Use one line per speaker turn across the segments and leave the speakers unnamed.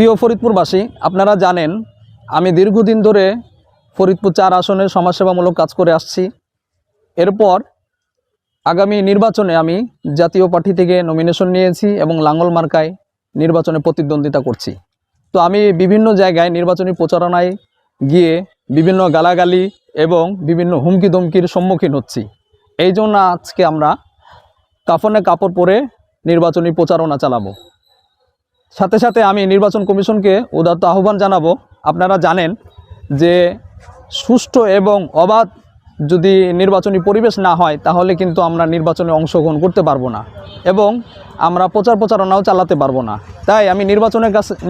প্রিয় ফরিদপুরবাসী, আপনারা জানেন আমি দীর্ঘদিন ধরে ফরিদপুর 4 আসনের সমাজসেবামূলক কাজ করে আসছি। এরপর আগামী নির্বাচনে আমি জাতীয় পার্টি থেকে নমিনেশন নিয়েছি এবং লাঙ্গল মার্কায় নির্বাচনে প্রতিদ্বন্দ্বিতা করছি। তো আমি বিভিন্ন জায়গায় নির্বাচনী প্রচারণায় গিয়ে বিভিন্ন গালাগালি এবং বিভিন্ন হুমকি ধমকির সম্মুখীন হচ্ছি। এই জন্য আজকে আমরা কাফনে কাপড় পরে নির্বাচনী প্রচারণা চালাবো। সাথে সাথে আমি নির্বাচন কমিশনকে উদাত্ত আহ্বান জানাবো। আপনারা জানেন যে সুষ্ঠু এবং অবাধ যদি নির্বাচনী পরিবেশ না হয় তাহলে কিন্তু আমরা নির্বাচনে অংশগ্রহণ করতে পারবো না এবং আমরা প্রচারণাও চালাতে পারবো না। তাই আমি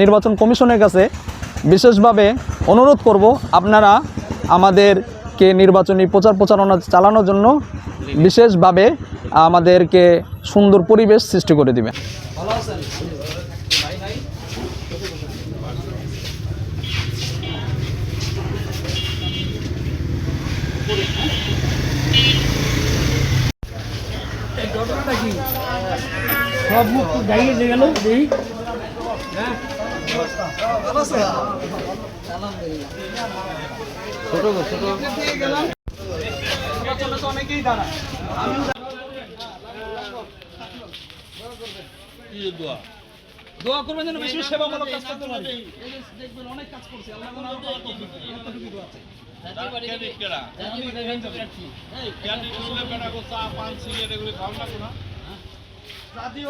নির্বাচন কমিশনের কাছে বিশেষভাবে অনুরোধ করব, আপনারা আমাদেরকে নির্বাচনী প্রচারণা চালানোর জন্য বিশেষভাবে আমাদেরকে সুন্দর পরিবেশ সৃষ্টি করে দিবেন। ভালো আছেন?
ঘটনাটা কি সব মুখ দাঁড়িয়ে গেল এই
অনেকেই দাঁড়ায় দোয়া করবেন যেন বেশি সেবামূলক কাজ করতে পারি। দেখবেন অনেক কাজ করছে, আল্লাহ যেন আরো তৌফিক দোয়া আছে। জাতীয়